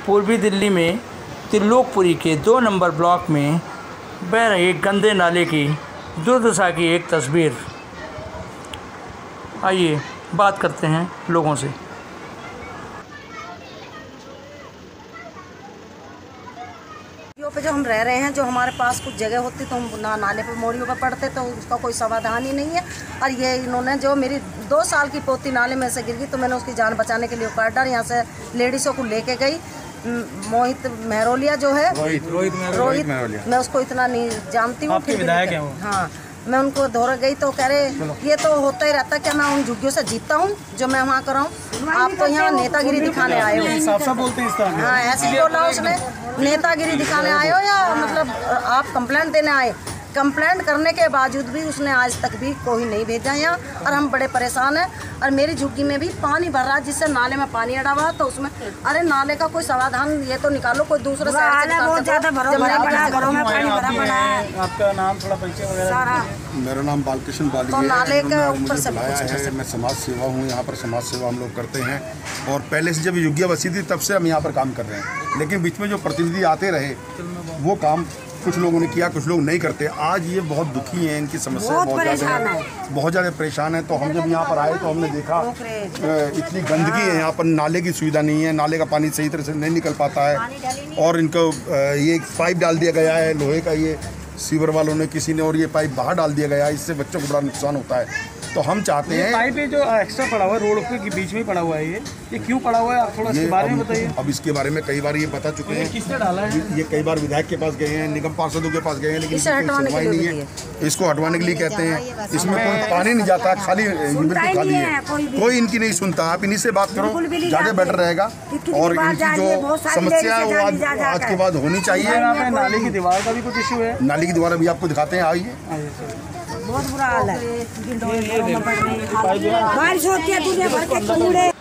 पूर्वी दिल्ली में त्रिलोकपुरी के 2 नंबर ब्लॉक में बह रहे गंदे नाले की दुर्दशा की एक तस्वीर। आइए बात करते हैं लोगों से। पे जो हम रह रहे हैं, जो हमारे पास कुछ जगह होती तो हम नाले पर मोड़ियों पर पड़ते, तो उसका कोई समाधान ही नहीं है। और ये इन्होंने जो मेरी 2 साल की पोती नाले में से गिर गई, तो मैंने उसकी जान बचाने के लिए कार्डर यहाँ से लेडीज़ों को लेके गई। मोहित मेहरोलिया जो है, रोहित मैं उसको इतना नहीं जानती हूँ। आपके विधायक हैं वो? हाँ, मैं उनको धोर गई तो कह रहे ये तो होता ही रहता है, क्या मैं उन झुग्गियों से जीतता हूँ जो मैं वहाँ कराऊँ। आप तो यहाँ नेतागिरी दिखाने आए हो। साफ बोलते हैं इस तरह। हाँ, ऐसे ही बोला उसने, नेतागिरी दिखाने आए हो या मतलब आप कंप्लेंट देने आए। कंप्लेंट करने के बावजूद भी उसने आज तक भी कोई नहीं भेजा यहाँ, और हम बड़े परेशान हैं। और मेरी झुग्गी में भी पानी भर रहा है, जिससे नाले में पानी अड़ा हुआ, तो उसमें अरे नाले का कोई समाधान ये तो निकालो, कोई दूसरे साइड से निकाल। आपका नाम थोड़ा परिचय वगैरह? मेरा नाम बालकृष्ण बाली है। नाले के ऊपर से मैं समाज सेवा हूँ। यहाँ पर समाज सेवा हम लोग करते हैं, और पहले से जब युग्गिया बसी थी तब से हम यहाँ पर काम कर रहे हैं। लेकिन बीच में जो प्रतिनिधि आते रहे वो काम कुछ लोगों ने किया, कुछ लोग नहीं करते। आज ये बहुत दुखी हैं, इनकी समस्या बहुत ज़्यादा परेशान है। तो हम जब यहाँ पर आए तो हमने देखा इतनी गंदगी है यहाँ पर, नाले की सुविधा नहीं है, नाले का पानी सही तरह से नहीं निकल पाता है। और इनको ये पाइप डाल दिया गया है लोहे का, ये सीवर वालों ने किसी ने, और ये पाइप बाहर डाल दिया गया है। इससे बच्चों को बड़ा नुकसान होता है। तो हम चाहते हैं पाइप जो एक्स्ट्रा पड़ा हुआ है रोड के बीच में ही पड़ा हुआ है, ये क्यों पड़ा हुआ है? आप थोड़ा इसके बारे में बताइए। अब इसके बारे में कई बार ये बता चुके हैं। किसने डाला है? ये कई बार विधायक के पास गए हैं, निगम पार्षदों के पास गए हैं, लेकिन सुनवाई नहीं है। इसको हटवाने के लिए कहते हैं। इसमें कोई पानी नहीं जाता, खाली खाली है, कोई इनकी नहीं सुनता। आप इन्हीं से बात करो, ज़्यादा बेटर रहेगा। और इनकी जो समस्या है वो आज के बाद होनी चाहिए। नाले की दीवार का भी कुछ इशू है। नाले की दीवार अभी आपको दिखाते हैं, आइए। बहुत बुरा हाल है, बारिश होती है दुनिया भर के कूड़े।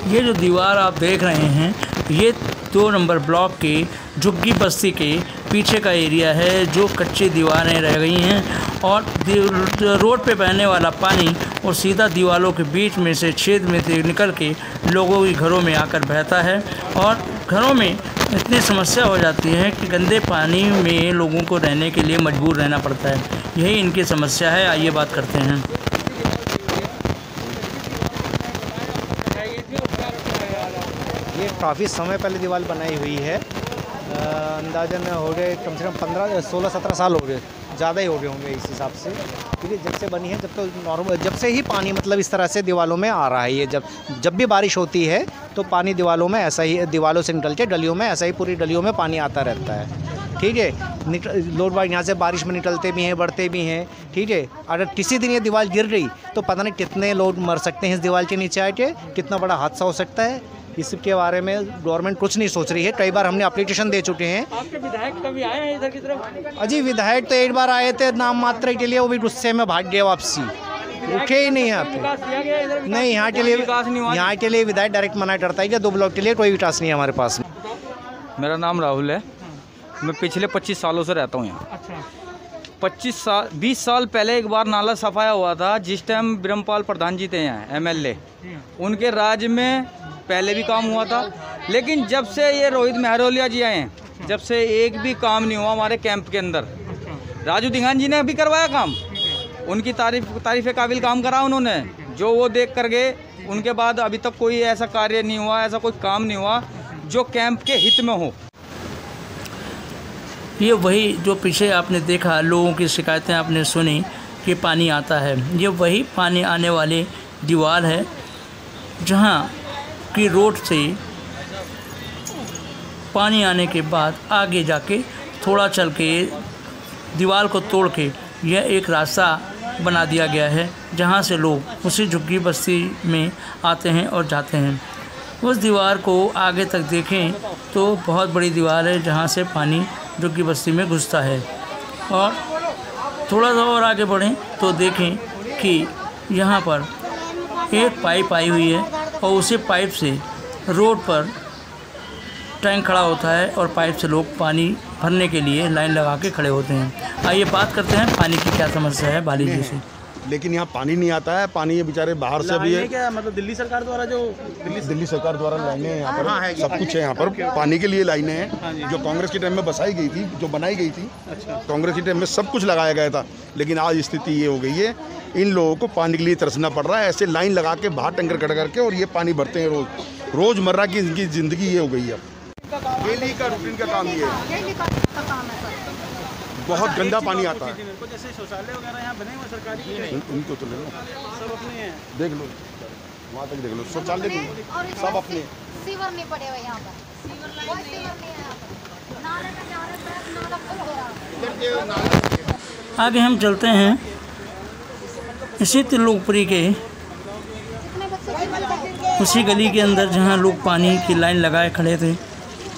ये जो दीवार आप देख रहे हैं, ये 2 नंबर ब्लॉक के झुग्गी बस्ती के पीछे का एरिया है, जो कच्ची दीवारें रह गई हैं। और रोड पे बहने वाला पानी और सीधा दीवारों के बीच में से छेद में से निकल के लोगों के घरों में आकर बहता है। और घरों में इतनी समस्या हो जाती है कि गंदे पानी में लोगों को रहने के लिए मजबूर रहना पड़ता है। यही इनकी समस्या है। आइए बात करते हैं। ये काफ़ी समय पहले दीवार बनाई हुई है। अंदाजन हो गए कम से कम 16-17 साल हो गए, ज़्यादा ही हो गए होंगे इस हिसाब से। क्योंकि जब से बनी है, जब तो नॉर्मल, जब से ही पानी मतलब इस तरह से दीवारों में आ रहा है। ये जब भी बारिश होती है तो पानी दीवारों में ऐसा ही, दीवारों से निकल के गलियों में ऐसा ही पूरी गलियों में पानी आता रहता है। ठीक है, लोग बाग यहाँ से बारिश में निकलते भी हैं, बढ़ते भी हैं। ठीक है, अगर किसी दिन ये दीवार गिर गई तो पता नहीं कितने लोग मर सकते हैं इस दीवार के नीचे आके, कितना बड़ा हादसा हो सकता है। इसके बारे में गवर्नमेंट कुछ नहीं सोच रही है। कई बार हमने एप्लीकेशन दे चुके हैं। आपके विधायक कभी आए हैं इधर की तरफ? अजी विधायक तो एक बार आए थे नाम मात्र के लिए, वो भी गुस्से में भाग गए वापसी, रुके ही नहीं यहाँ पे। नहीं, यहाँ के लिए विधायक डायरेक्ट मना करता है कि 2 ब्लॉक के लिए कोई विकास नहीं है हमारे पास। मेरा नाम राहुल है। मैं पिछले 25 सालों से रहता हूँ यहाँ। 20 साल पहले एक बार नाला सफाया हुआ था, जिस टाइम ब्रह्मपाल प्रधान जी थे यहाँ MLA। उनके राज्य में पहले भी काम हुआ था, लेकिन जब से ये रोहित मेहरोलिया जी आए हैं, जब से एक भी काम नहीं हुआ हमारे कैंप के अंदर। राजू दिंगान जी ने भी करवाया काम, उनकी तारीफ काबिल काम करा उन्होंने, जो वो देख कर गए। उनके बाद अभी तक कोई ऐसा कार्य नहीं हुआ, ऐसा कोई काम नहीं हुआ जो कैंप के हित में हो। ये वही जो पीछे आपने देखा, लोगों की शिकायतें आपने सुनी कि पानी आता है, ये वही पानी आने वाली दीवार है, जहाँ की रोड से पानी आने के बाद आगे जाके थोड़ा चल के दीवार को तोड़ के यह एक रास्ता बना दिया गया है, जहाँ से लोग उसी झुग्गी बस्ती में आते हैं और जाते हैं। उस दीवार को आगे तक देखें तो बहुत बड़ी दीवार है, जहाँ से पानी झुग्गी बस्ती में घुसता है। और थोड़ा सा और आगे बढ़ें तो देखें कि यहाँ पर एक पाइप आई हुई है, और उसी पाइप से रोड पर टैंक खड़ा होता है, और पाइप से लोग पानी भरने के लिए लाइन लगा के खड़े होते हैं। आइए बात करते हैं पानी की क्या समस्या है बाली जी से। लेकिन यहाँ पानी नहीं आता है। पानी ये बेचारे बाहर से भी है। क्या मतलब दिल्ली सरकार द्वारा जो दिल्ली सरकार द्वारा लाइनें हैं यहाँ पर, सब कुछ है यहाँ पर। पानी के लिए लाइनें हैं जो कांग्रेस के टाइम में बसाई गई थी, जो बनाई गई थी। कांग्रेस के टाइम में सब कुछ लगाया गया था, लेकिन आज स्थिति ये हो गई है, इन लोगों को पानी के लिए तरसना पड़ रहा है। ऐसे लाइन लगा के बाहर टैंकर खड़ा करके और ये पानी भरते हैं रोज़मर्रा की इनकी ज़िंदगी ये हो गई है। डेली का रूटीन का काम ये है। बहुत गंदा पानी आता है। जैसे शौचालय वगैरह यहाँ बने हुए सरकारी, उनको तो ले लो, सब अपने हैं। देख लो, वहाँ तक देख लो, शौचालय सब अपने। सीवर नहीं पड़े हुए यहाँ पर, कोई सीवर नहीं है यहाँ पर। नाले में जा रहे हैं, नाला फुल हो रहा है। आगे हम चलते हैं इसी त्रिलोकपुरी के उसी गली के अंदर जहाँ लोग पानी की लाइन लगाए खड़े थे,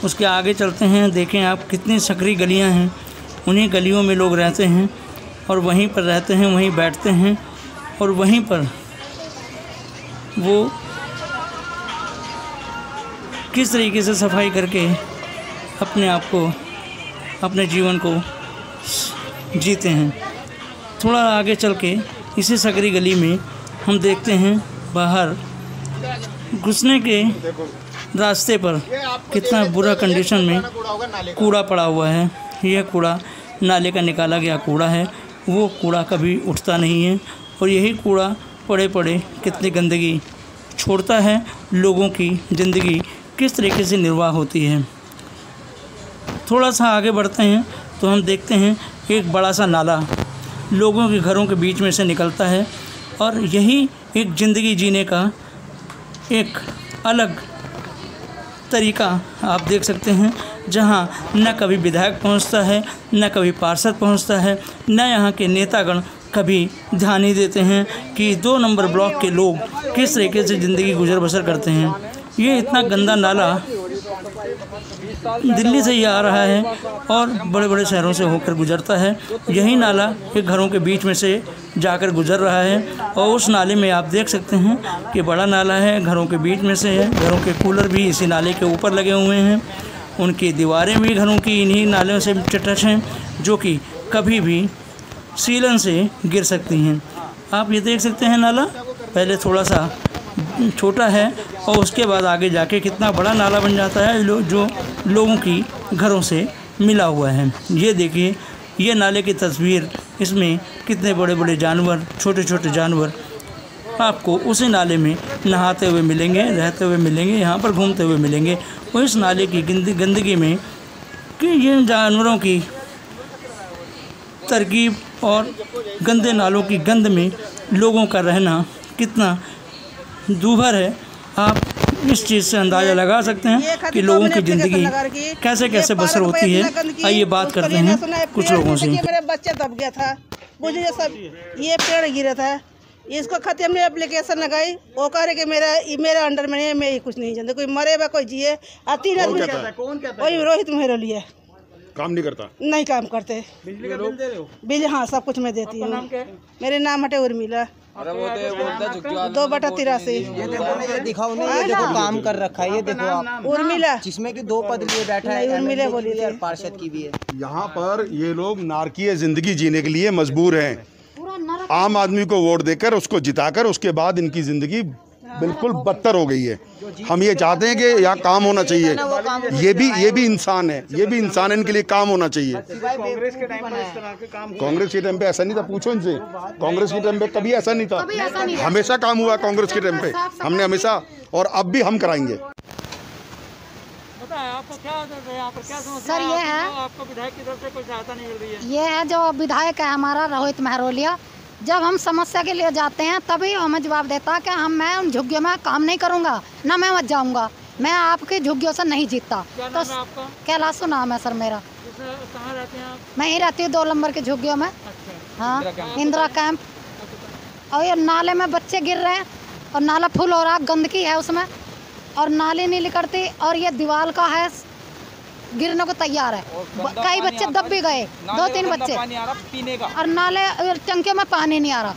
उसके आगे चलते हैं। देखें आप कितनी सकरी गलियाँ हैं, उन्हीं गलियों में लोग रहते हैं और वहीं पर रहते हैं, वहीं बैठते हैं और वहीं पर वो किस तरीके से सफाई करके अपने आप को, अपने जीवन को जीते हैं। थोड़ा आगे चल के इसी सकरी गली में हम देखते हैं बाहर घुसने के रास्ते पर कितना बुरा कंडीशन में कूड़ा पड़ा हुआ है। यह कूड़ा नाले का निकाला गया कूड़ा है, वो कूड़ा कभी उठता नहीं है और यही कूड़ा पड़े पड़े कितनी गंदगी छोड़ता है। लोगों की ज़िंदगी किस तरीके से निर्वाह होती है। थोड़ा सा आगे बढ़ते हैं तो हम देखते हैं एक बड़ा सा नाला लोगों के घरों के बीच में से निकलता है और यही एक ज़िंदगी जीने का एक अलग तरीका आप देख सकते हैं, जहां न कभी विधायक पहुंचता है, न कभी पार्षद पहुंचता है, न यहां के नेतागण कभी ध्यान नहीं देते हैं कि 2 नंबर ब्लॉक के लोग किस तरीके से ज़िंदगी गुजर बसर करते हैं। ये इतना गंदा नाला दिल्ली से ही आ रहा है और बड़े बड़े शहरों से होकर गुजरता है। यही नाला एक घरों के बीच में से जाकर गुजर रहा है और उस नाले में आप देख सकते हैं कि बड़ा नाला है, घरों के बीच में से है। घरों के कूलर भी इसी नाले के ऊपर लगे हुए हैं, उनकी दीवारें भी घरों की इन्हीं नालों से टच हैं, जो कि कभी भी सीलन से गिर सकती हैं। आप ये देख सकते हैं नाला पहले थोड़ा सा छोटा है और उसके बाद आगे जाके कितना बड़ा नाला बन जाता है जो लोगों की घरों से मिला हुआ है। ये देखिए, ये नाले की तस्वीर, इसमें कितने बड़े बड़े जानवर, छोटे छोटे जानवर आपको उसी नाले में नहाते हुए मिलेंगे, रहते हुए मिलेंगे, यहाँ पर घूमते हुए मिलेंगे। और इस नाले की गंदगी में कि इन जानवरों की तरकीब और गंदे नालों की गंद में लोगों का रहना कितना दूभर है, आप इस चीज़ से अंदाज़ा लगा सकते हैं कि लोगों की ज़िंदगी कैसे कैसे बसर होती है। आइए बात करते हैं कुछ लोगों से। मेरे बच्चा दब गया था, मुझे सब ये पेड़ गिरा था, इसको खातिर हमने एप्लीकेशन लगाई। वो कह रहे कि मेरा अंडर में नहीं, मैं कुछ नहीं जानते, कोई मरे बा कोई जिए। 3 आदमी वही रोहित मेरे लिए काम नहीं करता, नहीं काम करते। बिजली का बिल दे रहे हो? बिल हाँ सब कुछ मैं देती हूँ। मेरे नाम हटे उर्मिला, 2/83। ये दिखाओ ना, ये देखो काम कर रखा है, ये देखो आप उर्मिला, जिसमें कि 2 पद लिए बैठा है, उर्मिला बोली थी, पार्षद की भी है। यहाँ पर ये लोग नारकीय जिंदगी जीने के लिए मजबूर हैं। आम आदमी को वोट देकर उसको जिताकर उसके बाद इनकी ज़िंदगी बिल्कुल बदतर हो गई है। हम ये चाहते हैं कि यहाँ काम होना चाहिए। ये भी इंसान है, ये भी इंसान है, इनके लिए काम होना चाहिए। कांग्रेस के टाइम पर इस तरह के काम, कांग्रेस के टाइम पे ऐसा नहीं था, पूछो इनसे। कांग्रेस के टाइम पे कभी ऐसा नहीं था, हमेशा काम हुआ कांग्रेस के टाइम पे, हमने हमेशा, और अब भी हम कराएंगे। आपको क्या यहाँ पर क्या समस्या सर, ये है आपको विधायक की तरफ से कोई सहायता नहीं मिल रही है? ये है जो विधायक है हमारा रोहित महरोलिया, जब हम समस्या के लिए जाते हैं तभी हमें जवाब देता है कि मैं उन झुग्गियों में काम नहीं करूँगा, ना मैं मत जाऊँगा, मैं आपकी झुग्गियों से नहीं जीतता। तो आपका कैलाशु नाम है सर मेरा। कहाँ रहते हैं आप? मैं ही रहती हूँ 2 नंबर की झुग्गियों में। अच्छा, हाँ, इंदिरा कैंप। और ये नाले में बच्चे गिर रहे हैं और नाला फुल हो रहा, गंदगी है उसमें और नाली नहीं निकलती और ये दीवार का है, गिरने को तैयार है। कई बच्चे दब भी गए, 2-3 बच्चे, और नाले टंकियों में पानी नहीं आ रहा।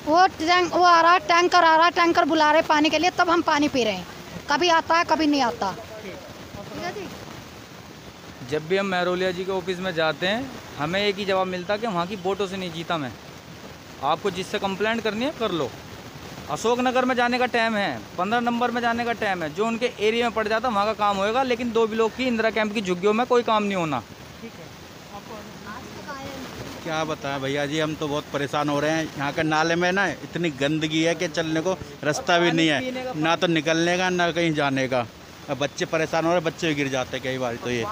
वो आ रहा, टैंकर आ रहा, टैंकर बुला रहे पानी के लिए, तब हम पानी पी रहे हैं। कभी आता है कभी नहीं आता। जब भी हम महरोलिया जी के ऑफिस में जाते हैं, हमें एक ही जवाब मिलता कि वहाँ की वोटों से नहीं जीता मैं। आपको जिससे कंप्लेंट करनी है कर लो। अशोकनगर में जाने का टाइम है, 15 नंबर में जाने का टाइम है, जो उनके एरिया में पड़ जाता है वहाँ का काम होएगा, लेकिन 2 ब्लॉक की इंदिरा कैंप की झुग्गियों में कोई काम नहीं होना। क्या बताएं भैया जी, हम तो बहुत परेशान हो रहे हैं। यहाँ के नाले में ना इतनी गंदगी है कि चलने को रास्ता भी नहीं है, ना तो निकलने का ना कहीं जाने का। अब बच्चे परेशान हो रहे हैं, बच्चे भी गिर जाते हैं कई बार। तो ये